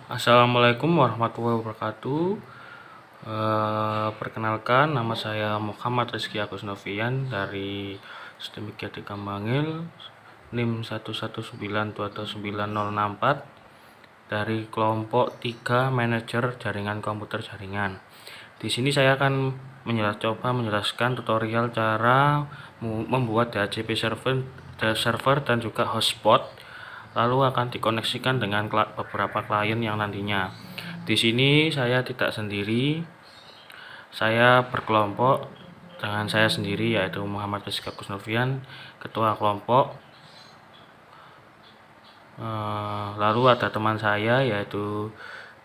Assalamualaikum warahmatullahi wabarakatuh. Perkenalkan, nama saya Muhammad Rizky Agus Novian dari Sistemik Yatika Bangil, NIM 119279064 dari kelompok 3 manajer jaringan komputer jaringan. Di sini saya akan coba menjelaskan tutorial cara membuat DHCP server dan juga hotspot, lalu akan dikoneksikan dengan beberapa klien yang nantinya. Di sini saya tidak sendiri, saya berkelompok dengan saya sendiri, yaitu Muhammad Rizky Agus Novian, ketua kelompok. Lalu ada teman saya yaitu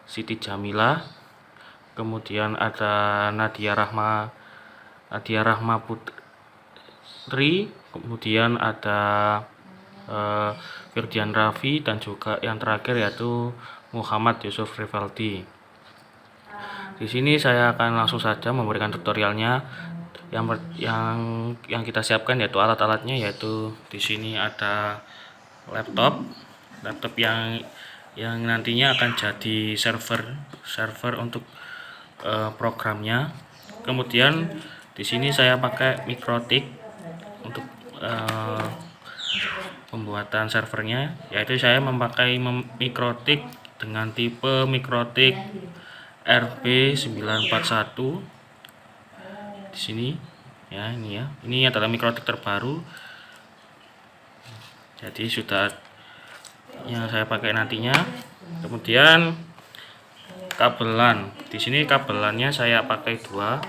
Siti Jamila, kemudian ada Nadia Rahma Putri, kemudian ada Firdian Raffi, dan juga yang terakhir yaitu Muhammad Yusuf Rivaldi. Di sini saya akan langsung saja memberikan tutorialnya. Yang kita siapkan yaitu alat-alatnya, yaitu di sini ada laptop yang nantinya akan jadi server untuk programnya. Kemudian di sini saya pakai Mikrotik untuk pembuatan servernya, yaitu saya memakai Mikrotik dengan tipe Mikrotik RB941 di sini ya. Ini adalah Mikrotik terbaru, jadi sudah yang saya pakai nantinya. Kemudian kabelan, di sini kabelannya saya pakai 2.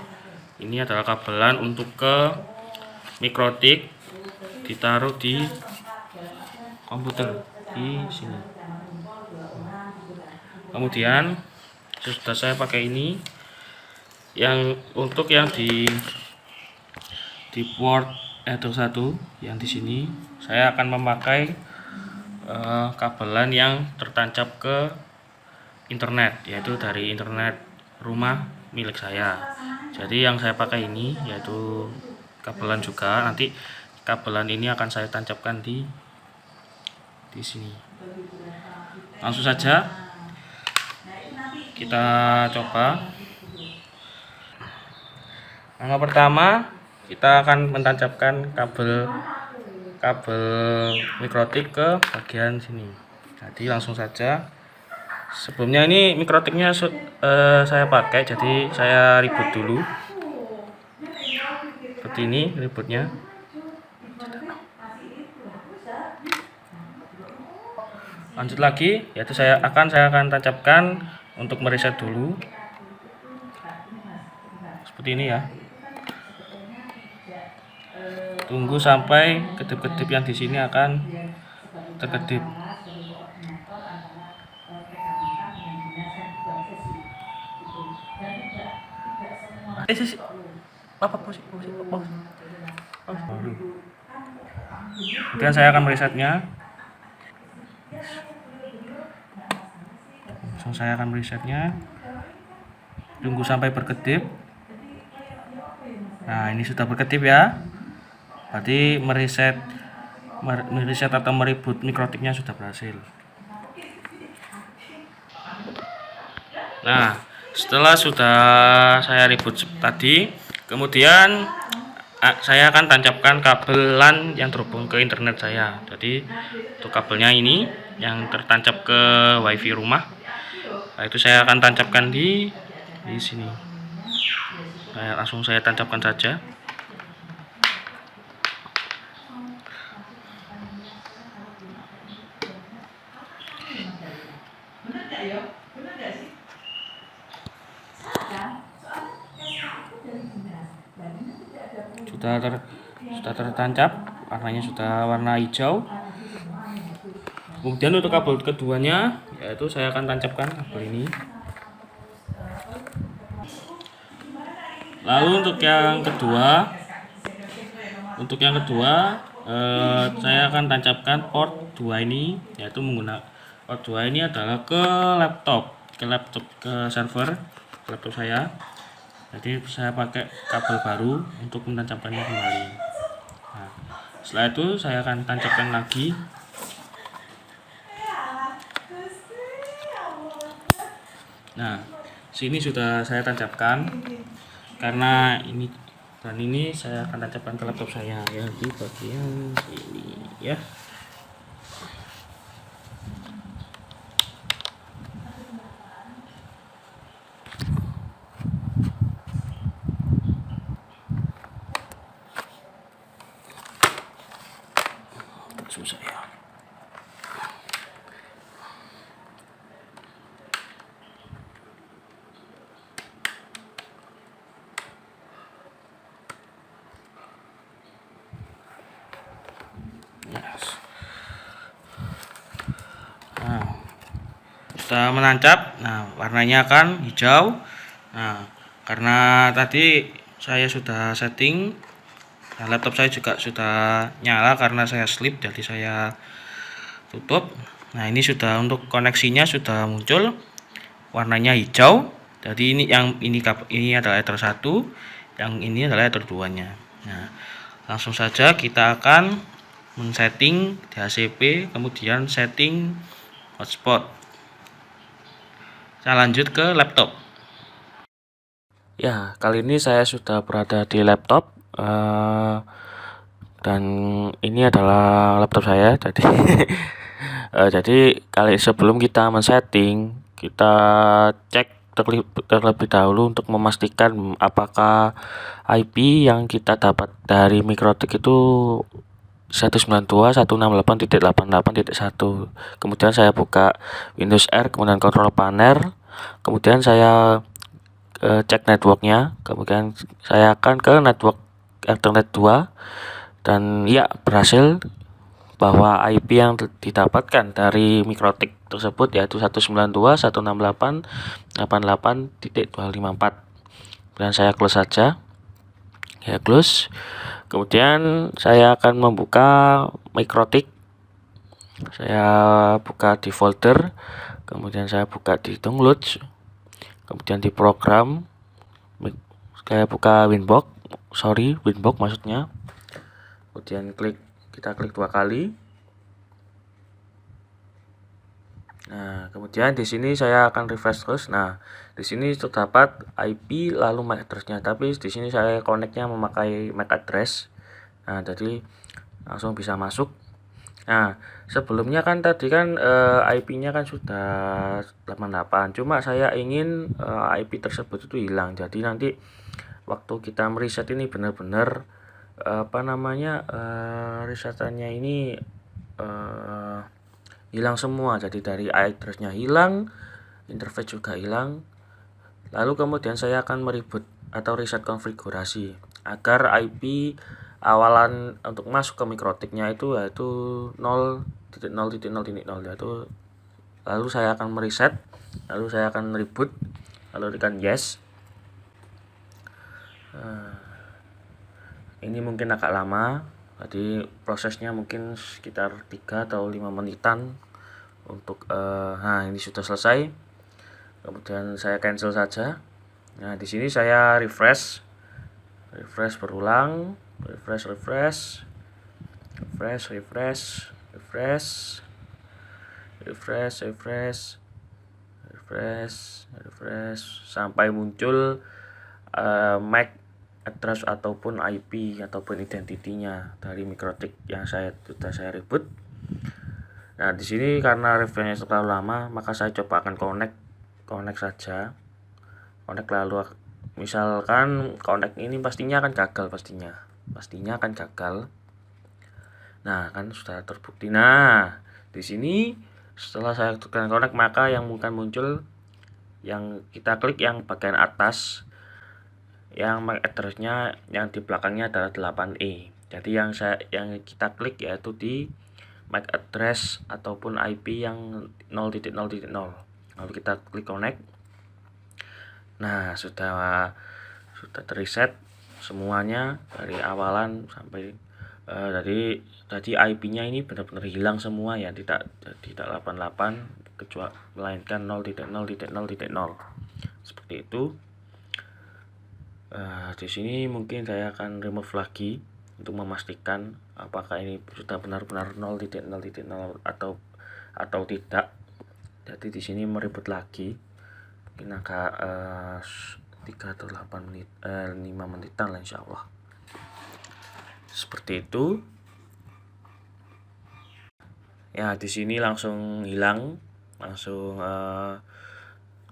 Ini adalah kabelan untuk ke Mikrotik, ditaruh di komputer di sini. Kemudian sudah saya pakai ini yang untuk yang di port Ether 1 yang di sini. Saya akan memakai kabelan yang tertancap ke internet, yaitu dari internet rumah milik saya. Jadi yang saya pakai ini yaitu kabelan juga. Nanti kabelan ini akan saya tancapkan di sini. Langsung saja kita coba. Yang pertama, kita akan mentancapkan kabel Mikrotik ke bagian sini. Jadi langsung saja. Sebelumnya ini Mikrotiknya saya pakai, jadi saya reboot dulu. Seperti ini rebootnya. Lanjut lagi, yaitu saya akan tancapkan untuk mereset dulu. Seperti ini ya. Tunggu sampai kedip-kedip yang di sini akan terkedip. Kemudian saya akan meresetnya. Tunggu sampai berkedip. Nah, ini sudah berkedip ya. Berarti mereset atau mereboot Mikrotiknya sudah berhasil. Nah, setelah sudah saya reboot tadi, kemudian saya akan tancapkan kabelan yang terhubung ke internet saya. Jadi untuk kabelnya ini yang tertancap ke wifi rumah. Nah, itu saya akan tancapkan di sini. Langsung saya tancapkan saja. Sudah tertancap, warnanya sudah warna hijau. Kemudian untuk kabel keduanya, yaitu saya akan tancapkan kabel ini. Lalu untuk yang kedua, saya akan tancapkan port 2 ini, yaitu menggunakan port 2 ini adalah ke server laptop saya. Jadi saya pakai kabel baru untuk menancapkannya kembali. Nah, setelah itu saya akan tancapkan lagi. Nah, sini sudah saya tancapkan karena ini saya akan tancapkan ke laptop saya ya di bagian sini ya. Susah ya. Yes. Nah, sudah menancap. Nah, warnanya kan hijau. Nah, karena tadi saya sudah setting, nah, laptop saya juga sudah nyala karena saya sleep, jadi saya tutup. Nah, ini sudah untuk koneksinya sudah muncul warnanya hijau. Jadi ini adalah Ether 1, yang ini adalah Ether 2-nya. Nah, langsung saja kita akan men-setting DHCP, kemudian setting hotspot. Saya lanjut ke laptop. Ya, kali ini saya sudah berada di laptop, dan ini adalah laptop saya. Jadi jadi sebelum kita men-setting, kita cek terlebih dahulu untuk memastikan apakah IP yang kita dapat dari Mikrotik itu 192.168.88.1. Kemudian saya buka Windows R, kemudian control panel, kemudian saya cek networknya, kemudian saya akan ke network Ethernet 2, dan ya berhasil bahwa IP yang didapatkan dari Mikrotik tersebut yaitu 192.168.88.254. Dan saya close saja. Ya, close. Kemudian saya akan membuka Mikrotik. Saya buka di folder, kemudian saya buka di downloads, kemudian di program, saya buka Winbox maksudnya. Kemudian kita klik 2 kali. Nah, kemudian di sini saya akan refresh terus. Nah, di sini terdapat IP lalu MAC address-nya, tapi di sini saya connect-nya memakai MAC address. Nah, jadi langsung bisa masuk. Nah, sebelumnya kan tadi kan IP-nya kan sudah 88. Cuma saya ingin IP tersebut itu hilang. Jadi nanti waktu kita mereset ini benar-benar resetannya ini hilang semua. Jadi dari address-nya hilang, interface juga hilang. Lalu kemudian saya akan mereboot atau reset konfigurasi agar IP awalan untuk masuk ke Mikrotiknya itu yaitu 0.0.0.0 yaitu. Lalu saya akan mereset, lalu saya akan reboot, lalu tekan yes. Ini mungkin agak lama, jadi prosesnya mungkin sekitar 3 atau 5 menitan untuk nah ini sudah selesai. Kemudian saya cancel saja. Nah, di sini saya refresh berulang, refresh sampai muncul MAC address ataupun IP ataupun identitinya dari Mikrotik yang sudah saya reboot. Nah, di sini karena refreshnya terlalu lama, maka saya coba akan connect saja. Connect lalu misalkan connect ini pastinya akan gagal. Nah, kan sudah terbukti. Nah, di sini setelah saya tekan connect, maka yang bukan muncul, yang kita klik yang bagian atas, yang MAC address-nya yang di belakangnya adalah 8E. Jadi yang kita klik yaitu di MAC address ataupun IP yang 0.0.0. Lalu kita klik connect. Nah, sudah terreset semuanya dari awalan sampai dari tadi IP-nya ini benar-benar hilang semua ya, tidak 88 kecuali melainkan 0.0.0.0 seperti itu. Di sini mungkin saya akan remove lagi untuk memastikan apakah ini sudah benar-benar 0.0.0 atau tidak. Jadi di sini meribut lagi. Ini agak 3 atau 8 menit 5 menitan lah insyaallah. Seperti itu. Ya, di sini langsung hilang, langsung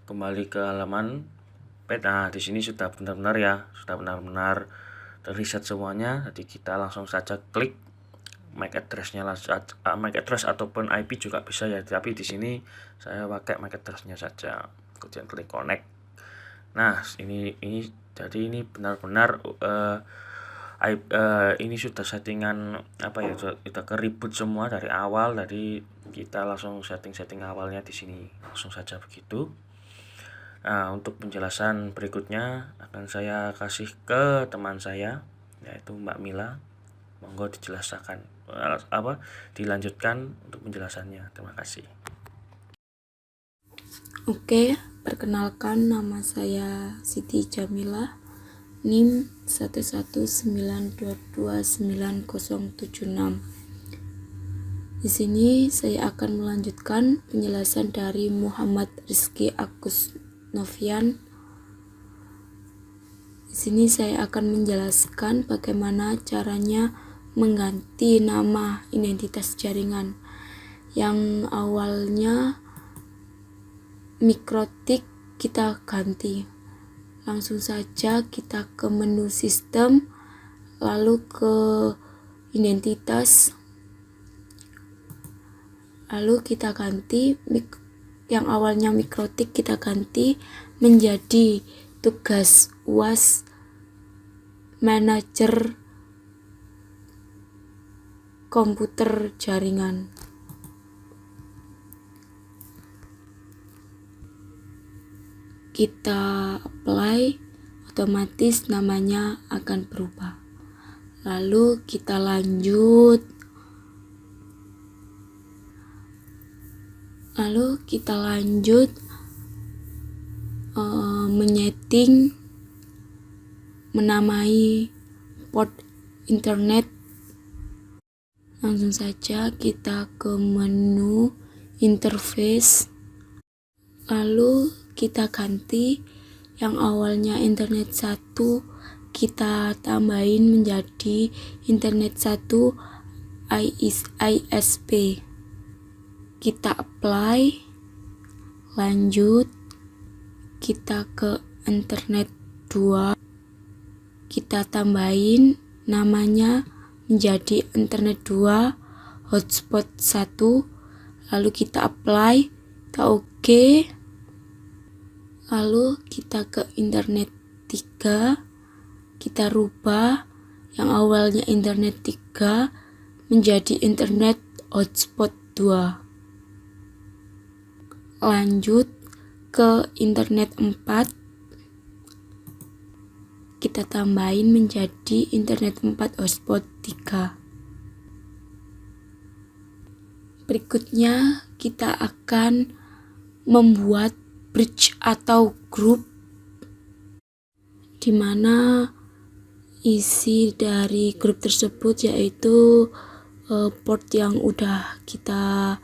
kembali ke halaman page. Nah, di sini sudah benar-benar ya, sudah benar-benar terreset semuanya. Jadi kita langsung saja klik MAC address-nya, MAC address ataupun IP juga bisa ya. Tapi di sini saya pakai MAC address-nya saja. Kemudian klik connect. Nah, ini jadi ini benar-benar ini sudah settingan apa ya, sudah ke reboot semua dari awal. Jadi kita langsung setting awalnya di sini, langsung saja begitu. Nah, untuk penjelasan berikutnya akan saya kasih ke teman saya, yaitu Mbak Mila. Monggo dijelaskan dilanjutkan untuk penjelasannya. Terima kasih. Oke, perkenalkan nama saya Siti Jamila, NIM 119229076. Di sini saya akan melanjutkan penjelasan dari Muhammad Rizky Agus Novian. Di sini saya akan menjelaskan bagaimana caranya mengganti nama identitas jaringan yang awalnya Mikrotik, kita ganti. Langsung saja kita ke menu sistem, lalu ke identitas, lalu kita ganti yang awalnya Mikrotik, kita ganti menjadi tugas UAS manajer komputer jaringan. Kita apply, otomatis namanya akan berubah. Lalu kita lanjut. Menyeting, menamai port internet. Langsung saja kita ke menu interface, lalu kita ganti yang awalnya internet 1, kita tambahin menjadi internet 1 ISP. Kita apply, lanjut, kita ke internet 2, kita tambahin namanya menjadi internet 2 hotspot 1, lalu kita apply, kita oke. Lalu kita ke internet 3, kita rubah yang awalnya internet 3 menjadi internet hotspot 2. Lanjut ke internet 4, kita tambahin menjadi internet 4 hotspot 3. Berikutnya kita akan membuat bridge atau grup, di mana isi dari grup tersebut yaitu port yang udah kita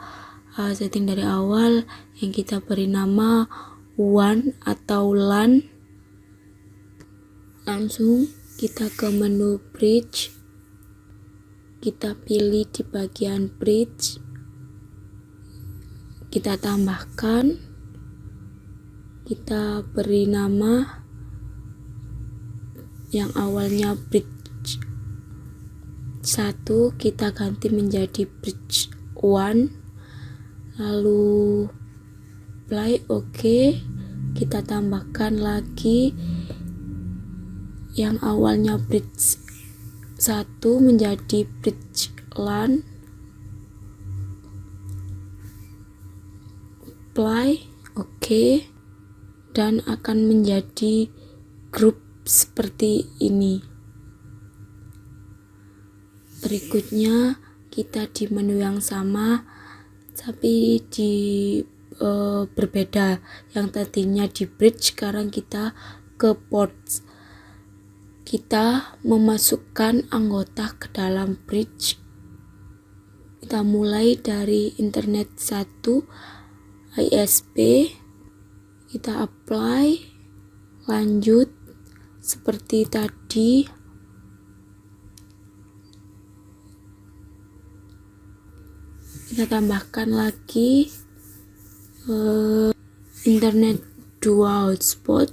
setting dari awal, yang kita beri nama WAN atau LAN. Langsung kita ke menu bridge, kita pilih di bagian bridge, kita tambahkan, kita beri nama yang awalnya bridge 1, kita ganti menjadi bridge 1, lalu apply, oke. Kita tambahkan lagi yang awalnya bridge 1 menjadi bridge LAN, apply, oke. Dan akan menjadi grup seperti ini. Berikutnya kita di menu yang sama tapi berbeda. Yang tadinya di bridge, sekarang kita ke ports. Kita memasukkan anggota ke dalam bridge. Kita mulai dari internet 1 ISP, kita apply, lanjut seperti tadi. Kita tambahkan lagi internet 2 hotspot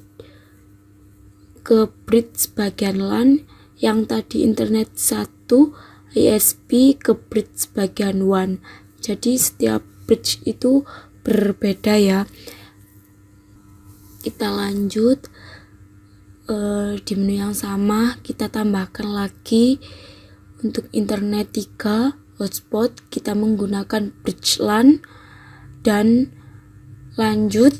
ke bridge bagian LAN, yang tadi internet 1 ISP ke bridge bagian WAN. Jadi setiap bridge itu berbeda ya. Kita lanjut di menu yang sama, kita tambahkan lagi untuk internet 3 hotspot, kita menggunakan bridge LAN, dan lanjut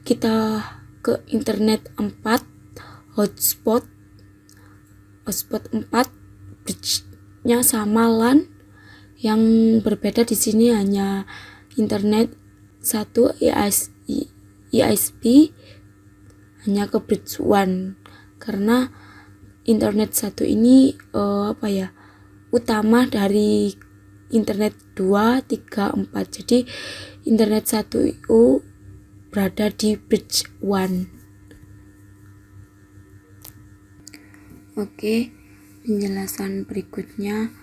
kita ke internet 4 hotspot 4, bridge-nya sama LAN, yang berbeda di sini hanya internet 1 ISP hanya ke bridge 1, karena internet 1 ini utama dari internet 2, 3, 4. Jadi internet 1 itu berada di bridge 1. Oke, penjelasan berikutnya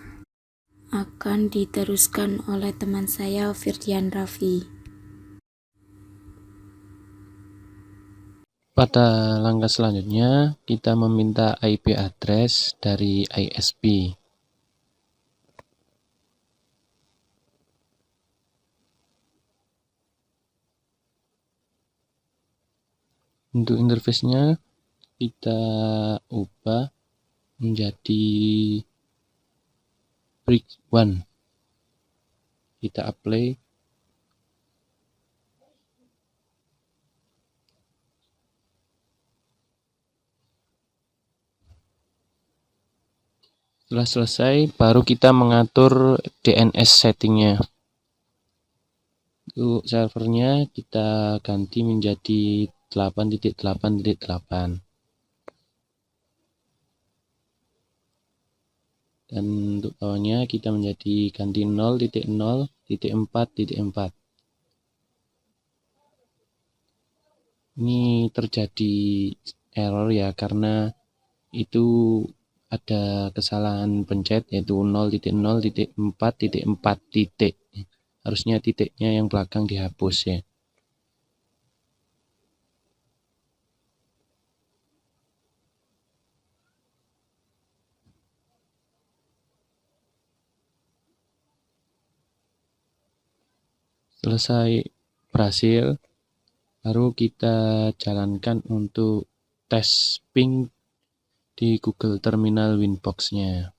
akan diteruskan oleh teman saya Firdian Raffi. Pada langkah selanjutnya, kita meminta IP address dari ISP. Untuk interface-nya kita ubah menjadi bridge 1. Kita apply. Setelah selesai, baru kita mengatur DNS settingnya. Untuk servernya kita ganti menjadi 8.8.8. Dan untuk bawahnya kita ganti 0.0.4.4. Ini terjadi error ya, karena itu ada kesalahan pencet, yaitu 0.0.4.4. Harusnya titiknya yang belakang dihapus ya. Selesai berhasil, baru kita jalankan untuk tes ping di Google Terminal Winbox-nya.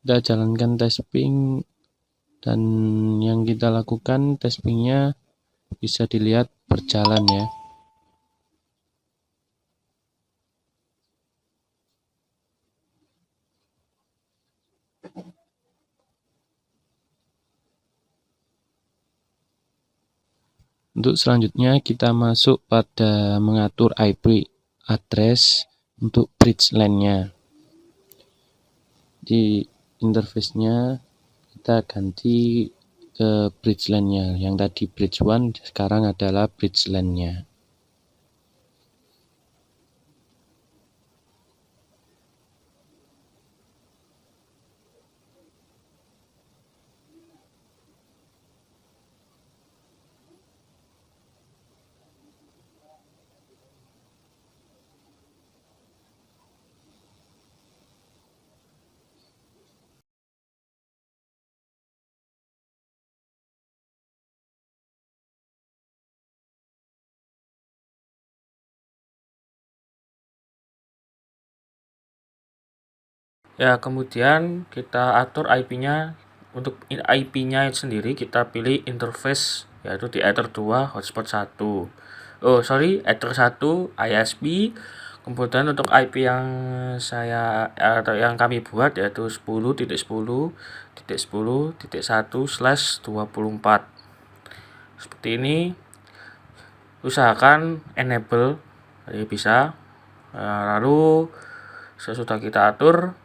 Kita jalankan tes ping, dan yang kita lakukan tes pingnya bisa dilihat berjalan ya. Untuk selanjutnya kita masuk pada mengatur IP address untuk bridge LAN-nya. Di interface-nya kita ganti ke bridge LAN-nya. Yang tadi bridge 1 sekarang adalah bridge LAN-nya. Ya, kemudian kita atur IP-nya. Untuk IP-nya sendiri kita pilih interface, yaitu di Ether 2 hotspot 1. Ether 1 ISP. Kemudian untuk IP yang kami buat yaitu 10.10.10.1/24. Seperti ini. usahakan enable, jadi bisa. Lalu sesudah kita atur,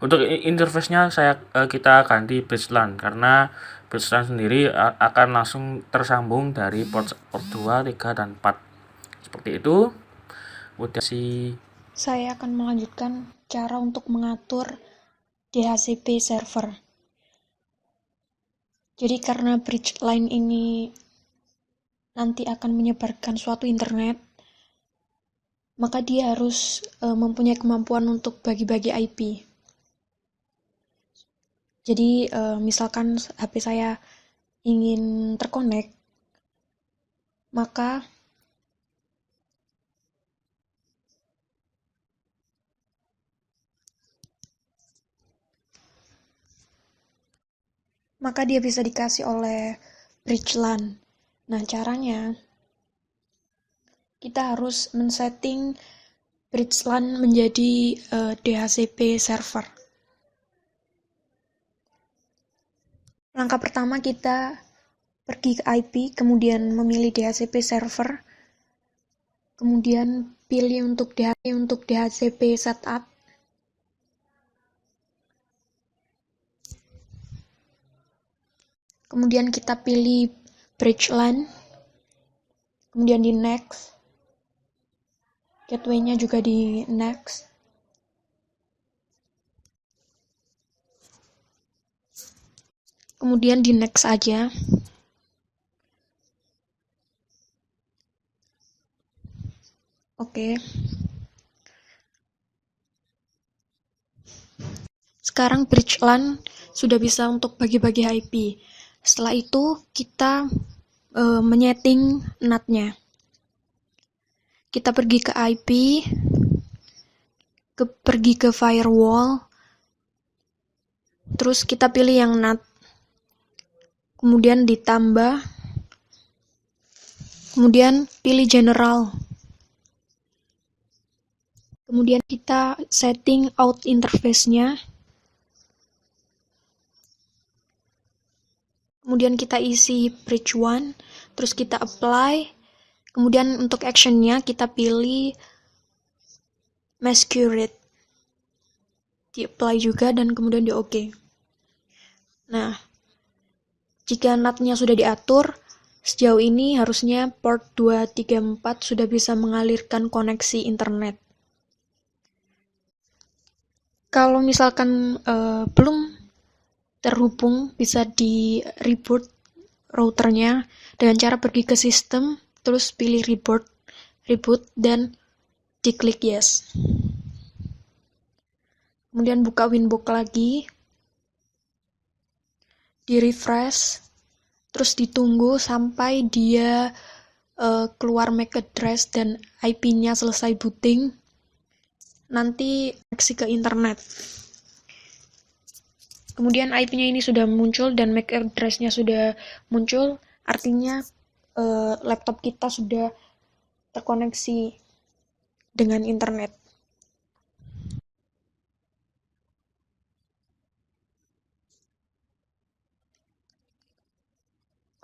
untuk interface-nya kita ganti bridge LAN, karena bridge LAN sendiri akan langsung tersambung dari port 2, 3, dan 4. Seperti itu. Udah Saya akan melanjutkan cara untuk mengatur DHCP server. Jadi karena bridge line ini nanti akan menyebarkan suatu internet, maka dia harus mempunyai kemampuan untuk bagi-bagi IP. Jadi misalkan HP saya ingin terkonek, maka dia bisa dikasih oleh bridge LAN. Nah, caranya kita harus men-setting bridge LAN menjadi DHCP server. Langkah pertama kita pergi ke IP, kemudian memilih DHCP server, kemudian pilih untuk DHCP setup, kemudian kita pilih bridge LAN, kemudian di next, gateway-nya juga di next, kemudian di next aja. Oke. Sekarang bridge LAN sudah bisa untuk bagi-bagi IP. Setelah itu kita menyeting NAT-nya. Kita pergi ke IP, pergi ke firewall, terus kita pilih yang NAT, kemudian ditambah, kemudian pilih general, kemudian kita setting out interface-nya, kemudian kita isi bridge 1, terus kita apply, kemudian untuk action-nya kita pilih masquerade, di apply juga dan kemudian di OK. Nah, jika NAT-nya sudah diatur, sejauh ini harusnya port 234 sudah bisa mengalirkan koneksi internet. Kalau misalkan belum terhubung, bisa di reboot routernya dengan cara pergi ke sistem, terus pilih reboot dan diklik yes. Kemudian buka Winbox lagi, di refresh, terus ditunggu sampai dia keluar MAC address dan IP-nya selesai booting, nanti koneksi ke internet. Kemudian IP-nya ini sudah muncul dan MAC address-nya sudah muncul, artinya laptop kita sudah terkoneksi dengan internet.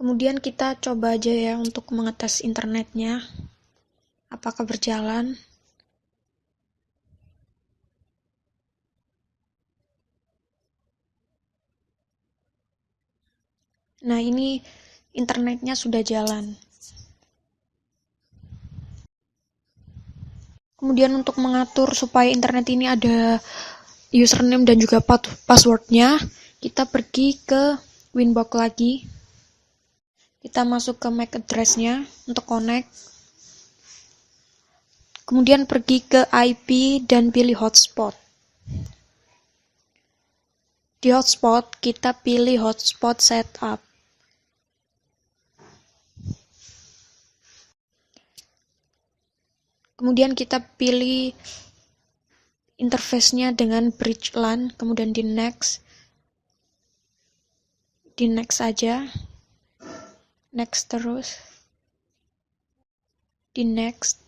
Kemudian kita coba aja ya untuk mengetes internetnya, apakah berjalan. Nah, ini internetnya sudah jalan. Kemudian untuk mengatur supaya internet ini ada username dan juga passwordnya, kita pergi ke Winbox lagi. Kita masuk ke MAC address-nya untuk connect. Kemudian pergi ke IP dan pilih hotspot. Di hotspot, kita pilih hotspot setup. Kemudian kita pilih interface-nya dengan bridge LAN, kemudian di next aja, next terus, di next.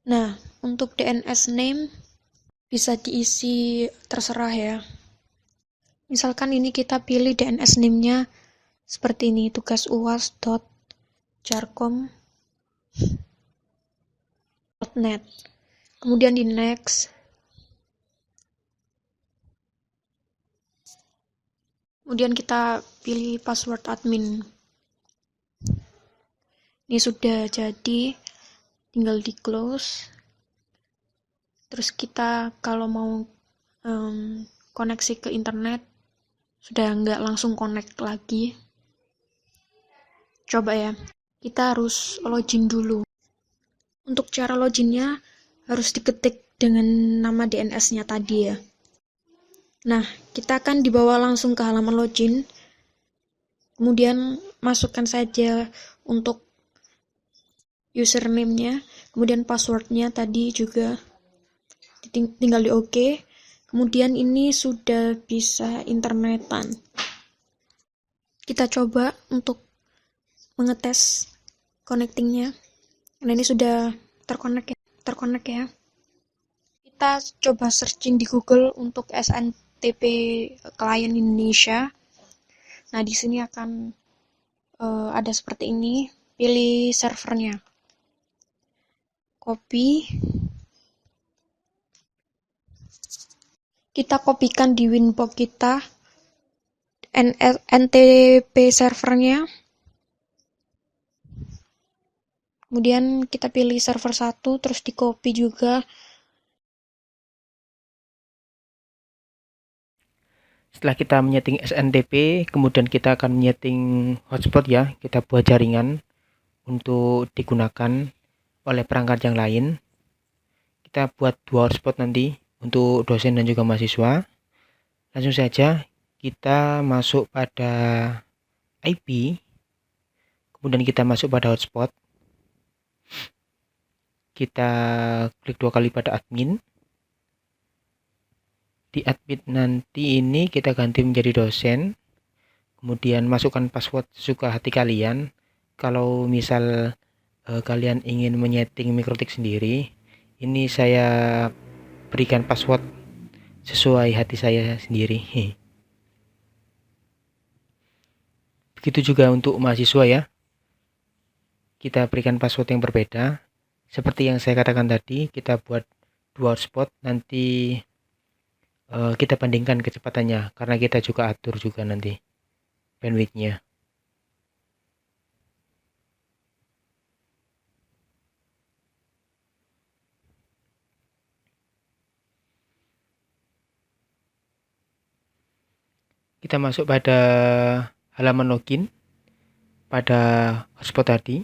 Nah, untuk DNS name bisa diisi terserah ya. Misalkan ini kita pilih DNS name-nya seperti ini, tugas-uas.jarkom.net. Kemudian di next. Kemudian kita pilih password admin. Ini sudah jadi, tinggal di close. Terus kita kalau mau koneksi ke internet, sudah nggak langsung connect lagi. Coba ya, kita harus login dulu. Untuk cara loginnya harus diketik dengan nama DNS-nya tadi ya. Nah, kita akan dibawa langsung ke halaman login. Kemudian masukkan saja untuk username-nya, kemudian password-nya tadi juga tinggal di OK. Kemudian ini sudah bisa internetan. Kita coba untuk mengetes connecting-nya. Nah, ini sudah terkonek ya. Kita coba searching di Google untuk SNTP klien Indonesia. Nah, di sini akan ada seperti ini. Pilih servernya. Copy. Kita kopikan di Winbox kita NTP servernya. Kemudian kita pilih server 1, terus di copy juga. Setelah kita menyeting SNTP, kemudian kita akan menyeting hotspot ya. Kita buat jaringan untuk digunakan oleh perangkat yang lain. Kita buat 2 hotspot nanti untuk dosen dan juga mahasiswa. Langsung saja kita masuk pada IP, kemudian kita masuk pada hotspot. Kita klik 2 kali pada admin. Di admin nanti ini kita ganti menjadi dosen. Kemudian masukkan password sesuka hati kalian. Kalau misal kalian ingin menyeting mikrotik sendiri, ini saya berikan password sesuai hati saya sendiri. Begitu juga untuk mahasiswa ya. Kita berikan password yang berbeda. Seperti yang saya katakan tadi, kita buat 2 hotspot, nanti kita bandingkan kecepatannya, karena kita juga atur juga nanti bandwidth-nya. Kita masuk pada halaman login pada hotspot tadi.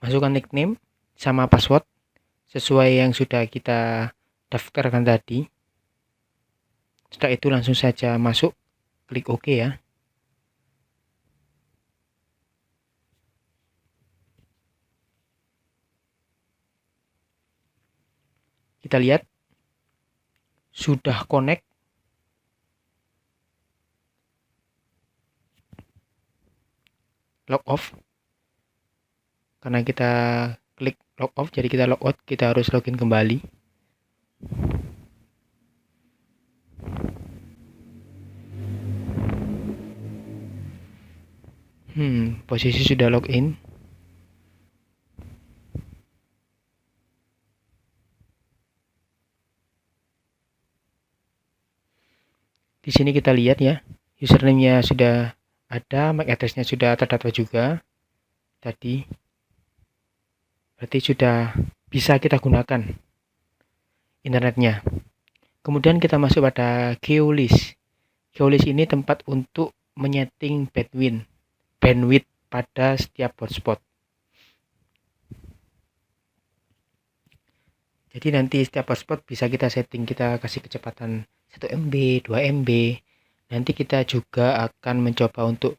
Masukkan nickname sama password sesuai yang sudah kita daftarkan tadi. Setelah itu langsung saja masuk, klik OK ya. Kita lihat sudah connect. Log off. Karena kita klik log off, jadi kita log out, kita harus login kembali. Posisi sudah login. Di sini kita lihat ya, username-nya sudah ada, MAC address-nya sudah terdata juga tadi. Berarti sudah bisa kita gunakan internetnya. Kemudian kita masuk pada geolist. Geolist ini tempat untuk menyeting bandwidth pada setiap hotspot. Jadi nanti setiap hotspot bisa kita setting, kita kasih kecepatan 1 MB, 2 MB. Nanti kita juga akan mencoba untuk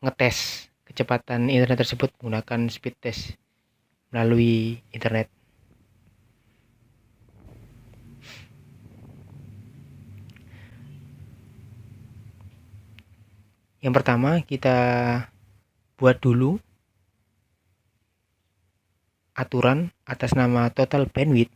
ngetes kecepatan internet tersebut menggunakan speed test melalui internet. Yang pertama kita buat dulu aturan atas nama total bandwidth.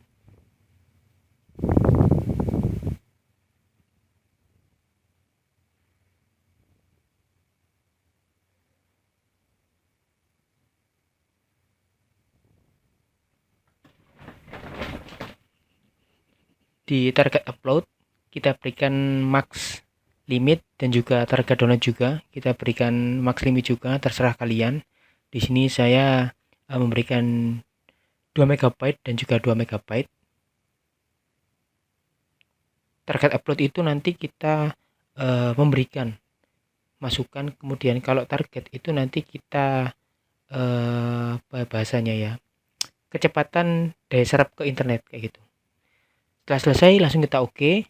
Di target upload kita berikan max limit dan juga target download juga kita berikan max limit juga, terserah kalian. Di sini saya memberikan 2 MB dan juga 2 MB. Target upload itu nanti kita memberikan masukan, kemudian kalau target itu nanti kita bahasanya ya, kecepatan daya serap ke internet kayak gitu. Setelah selesai langsung kita oke.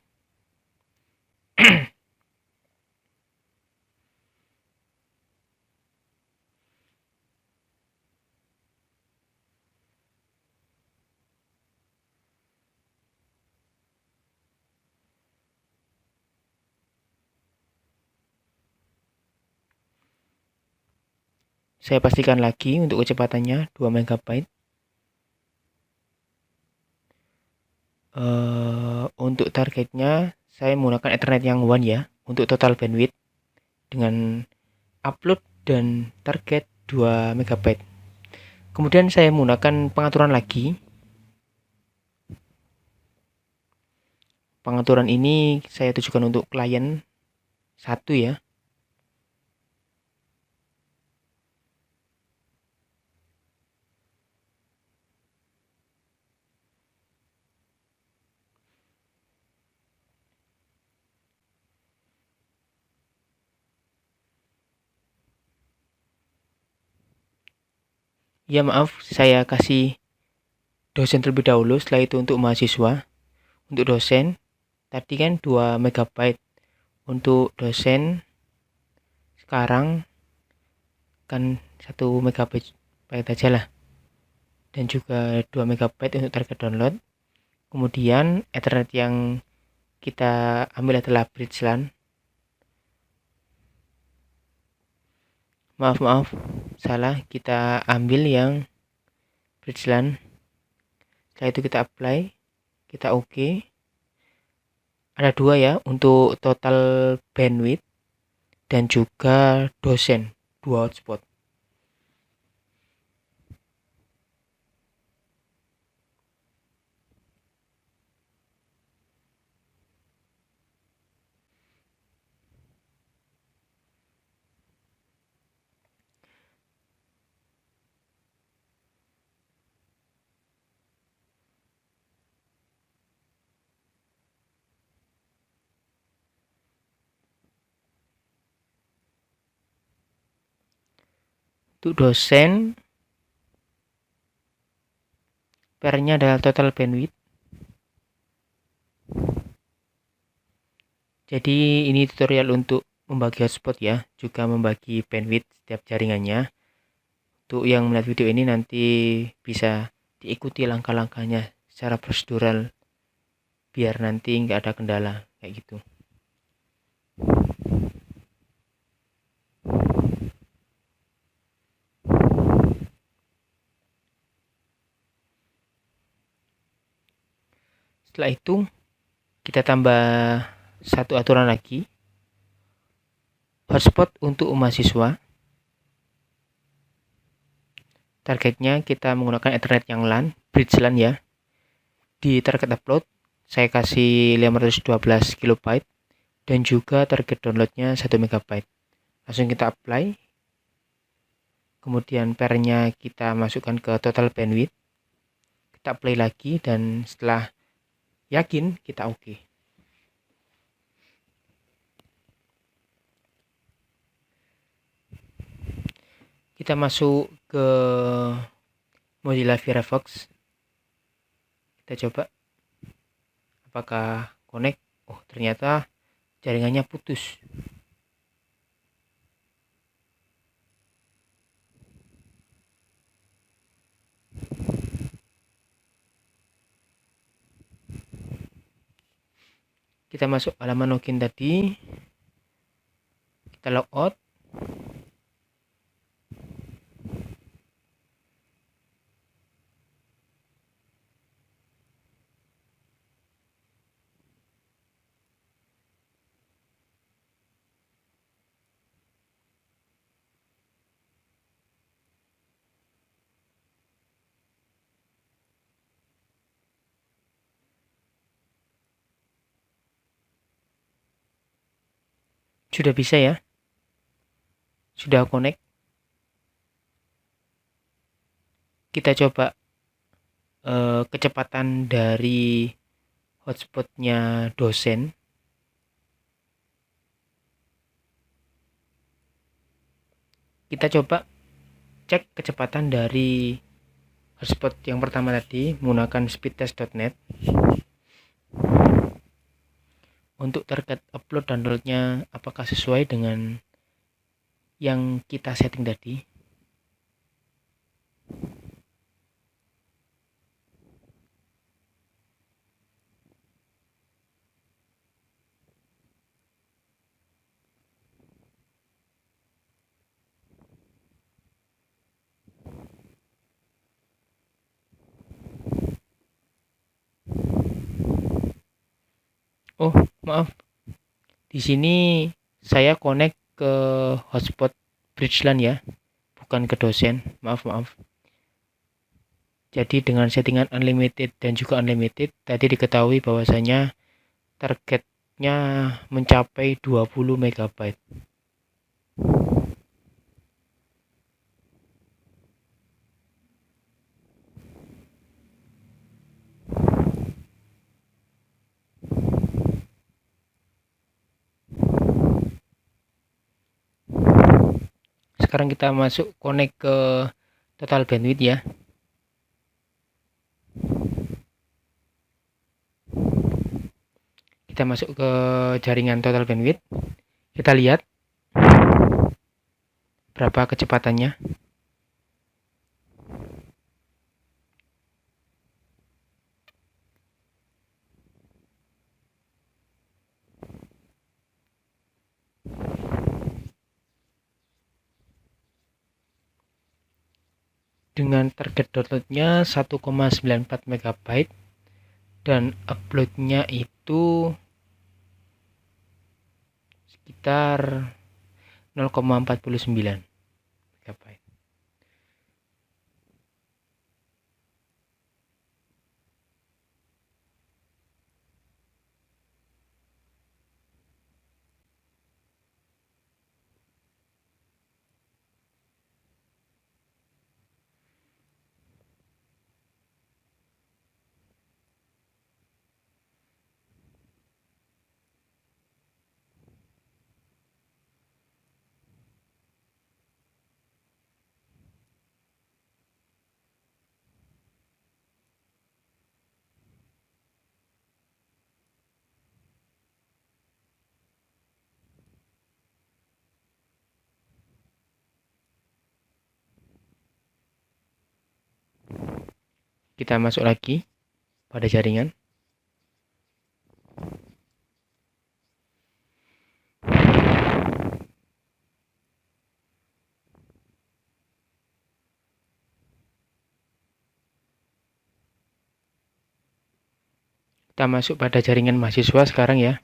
Saya pastikan lagi untuk kecepatannya 2 MB. Untuk targetnya saya menggunakan Ethernet yang WAN ya, untuk total bandwidth dengan upload dan target 2 MB. Kemudian saya menggunakan pengaturan lagi. Pengaturan ini saya tujukan untuk klien 1 ya. Ya maaf, saya kasih dosen terlebih dahulu, setelah itu untuk mahasiswa. Untuk dosen tadi kan 2 MB, untuk dosen sekarang kan 1 MB aja lah, dan juga 2 MB untuk target download. Kemudian Ethernet yang kita ambil adalah bridge LAN. Maaf salah, kita ambil yang bridge LAN. Setelah itu kita apply, kita oke. Ada 2 ya, untuk total bandwidth dan juga dosen 2 hotspot. Untuk dosen pairnya adalah total bandwidth. Jadi ini tutorial untuk membagi hotspot ya, juga membagi bandwidth setiap jaringannya. Untuk yang melihat video ini nanti bisa diikuti langkah-langkahnya secara prosedural biar nanti nggak ada kendala kayak gitu. Setelah itu kita tambah satu aturan lagi, hotspot untuk mahasiswa. Targetnya kita menggunakan Ethernet yang LAN, bridge LAN ya. Di target upload saya kasih 512 KB dan juga target downloadnya 1 MB. Langsung kita apply. Kemudian pairnya kita masukkan ke total bandwidth. Kita play lagi dan setelah yakin kita oke. Kita masuk ke Mozilla Firefox. Kita coba apakah connect. Oh, ternyata jaringannya putus. Kita masuk halaman login tadi, kita logout. Sudah bisa ya? Sudah connect? Kita coba kecepatan dari hotspotnya dosen. Kita coba cek kecepatan dari hotspot yang pertama tadi menggunakan speedtest.net. Untuk target upload downloadnya apakah sesuai dengan yang kita setting tadi. Oh, maaf. Di sini saya connect ke hotspot Bridgeland ya, bukan ke dosen. Maaf. Jadi dengan settingan unlimited dan juga unlimited, tadi diketahui bahwasanya targetnya mencapai 20 MB. Sekarang kita masuk connect ke total bandwidth ya. Kita masuk ke jaringan total bandwidth. Kita lihat berapa kecepatannya. Dengan target downloadnya 1,94 MB dan uploadnya itu sekitar 0,49 MB. Kita masuk lagi pada jaringan. Kita masuk pada jaringan mahasiswa sekarang ya.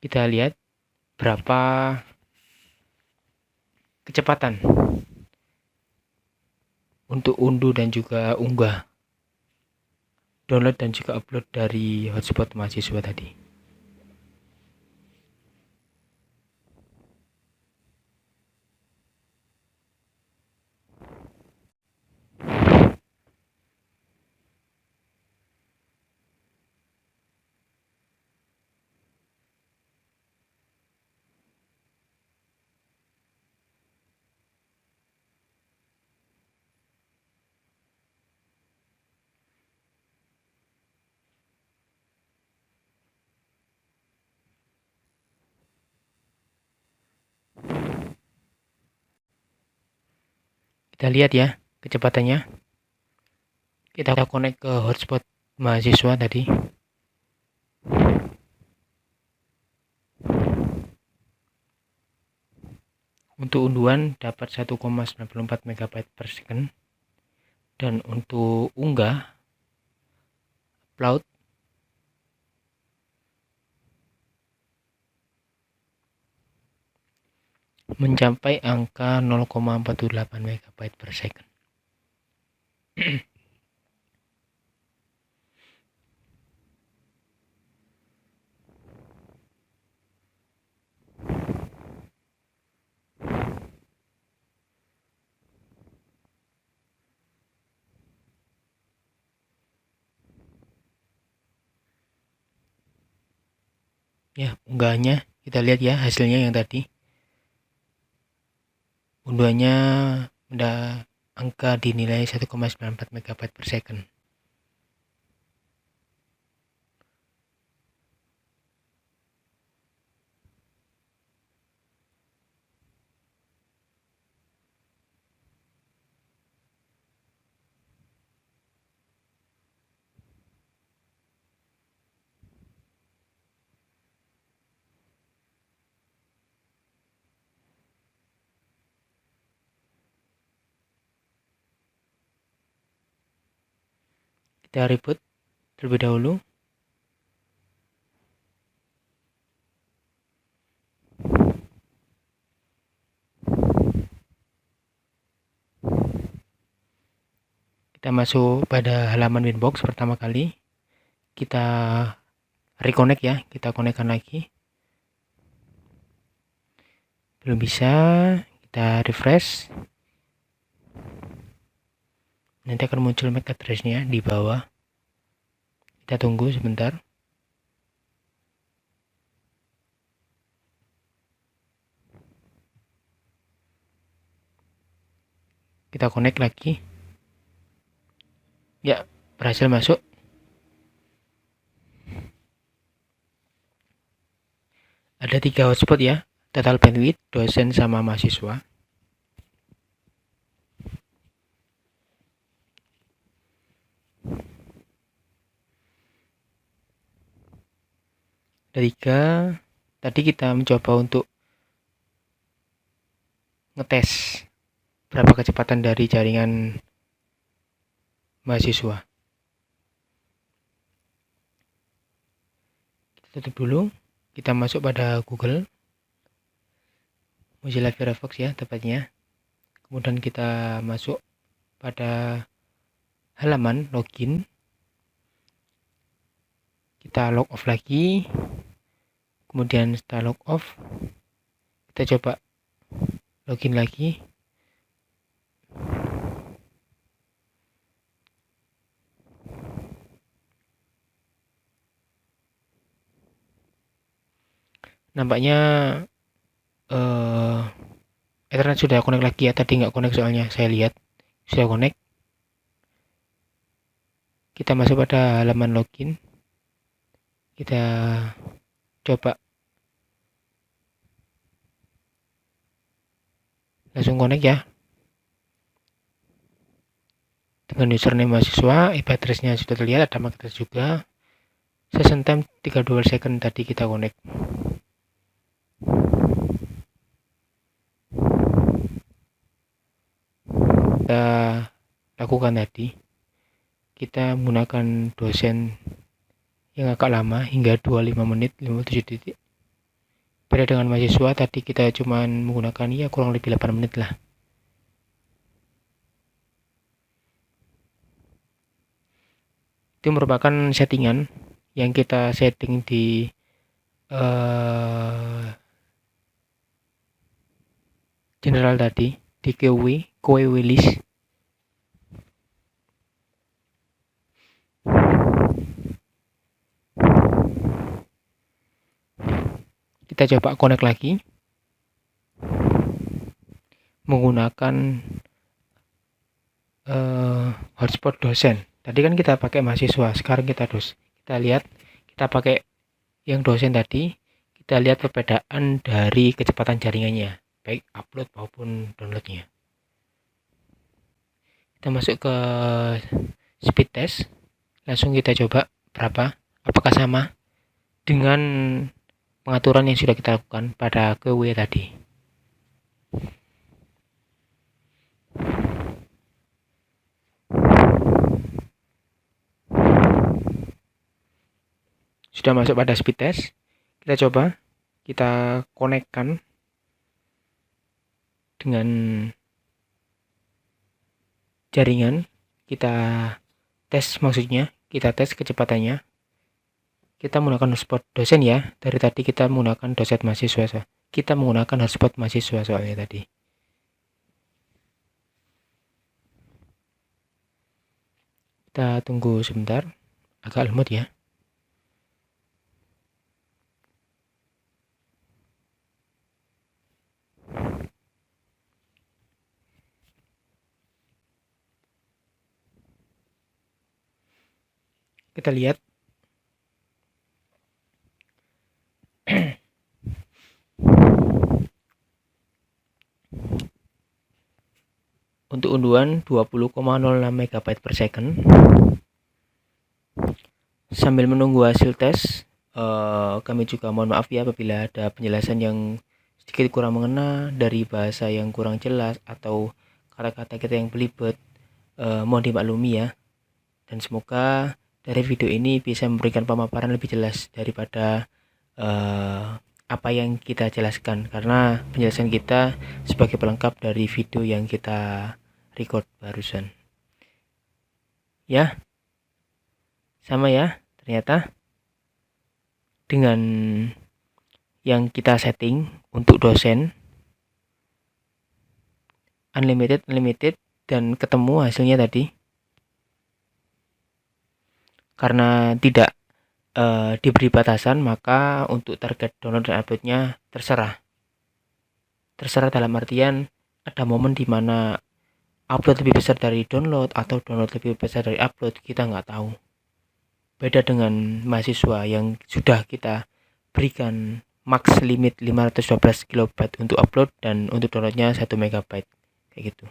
Kita lihat berapa kecepatan untuk unduh dan juga unggah, download dan juga upload dari hotspot mahasiswa tadi. Kita lihat ya kecepatannya. Kita connect ke hotspot mahasiswa tadi. Untuk unduhan dapat 1,94 MB per second. Dan untuk unggah upload mencapai angka 0,48 MB per second. Ya, unggahannya kita lihat ya hasilnya yang tadi. Unduhannya angka dinilai 1,94 MB per second. Kita reboot terlebih dahulu. Kita masuk pada halaman Winbox pertama kali. Kita reconnect ya, kita konekkan lagi. Belum bisa, kita refresh. Nanti akan muncul MAC address-nya di bawah. Kita tunggu sebentar. Kita connect lagi. Ya, berhasil masuk. Ada 3 hotspot ya, total bandwidth, dosen sama mahasiswa. Ada 3. Tadi kita mencoba untuk ngetes berapa kecepatan dari jaringan mahasiswa. Kita tutup dulu. Kita masuk pada Google, Mozilla Firefox ya tepatnya. Kemudian kita masuk pada halaman login. Kita log off lagi. Kemudian setelah log off, kita coba login lagi. Nampaknya Ethernet sudah connect lagi ya. Tadi nggak connect soalnya saya lihat sudah connect. Kita masuk pada halaman login. Kita coba langsung connect ya dengan username mahasiswa. IP address-nya sudah terlihat, ada MAC address juga. Session time 32 second tadi kita connect. Kita lakukan tadi, kita menggunakan dosen yang agak lama hingga 25 menit 57 detik. Beda dengan mahasiswa tadi kita cuma menggunakan ya kurang lebih 8 menit lah. Itu merupakan settingan yang kita setting di general tadi di QW list. Kita coba connect lagi menggunakan hotspot dosen. Tadi kan kita pakai mahasiswa, sekarang kita lihat kita pakai yang dosen tadi. Kita lihat perbedaan dari kecepatan jaringannya, baik upload maupun downloadnya. Kita masuk ke speed test, langsung kita coba berapa, apakah sama dengan pengaturan yang sudah kita lakukan pada QW tadi. Sudah masuk pada speed test, kita coba, kita konekkan dengan jaringan, kita tes, maksudnya kita tes kecepatannya. Kita menggunakan hotspot dosen ya, dari tadi kita menggunakan dosen mahasiswa, kita menggunakan hotspot mahasiswa soalnya tadi. Kita tunggu sebentar, agak lemot ya. Kita lihat. Untuk unduhan 20,06 MB per second. Sambil menunggu hasil tes, kami juga mohon maaf ya apabila ada penjelasan yang sedikit kurang mengena, dari bahasa yang kurang jelas atau kata-kata kita yang belibet. Mohon dimaklumi ya. Dan semoga dari video ini bisa memberikan pemaparan lebih jelas daripada apa yang kita jelaskan, karena penjelasan kita sebagai pelengkap dari video yang kita record barusan. Ya, sama ya, ternyata dengan yang kita setting untuk dosen unlimited dan ketemu hasilnya tadi. Karena tidak diberi batasan, maka untuk target download dan uploadnya terserah dalam artian ada momen dimana upload lebih besar dari download atau download lebih besar dari upload, kita nggak tahu. Beda dengan mahasiswa yang sudah kita berikan max limit 512 KB untuk upload dan untuk downloadnya 1 MB kayak gitu.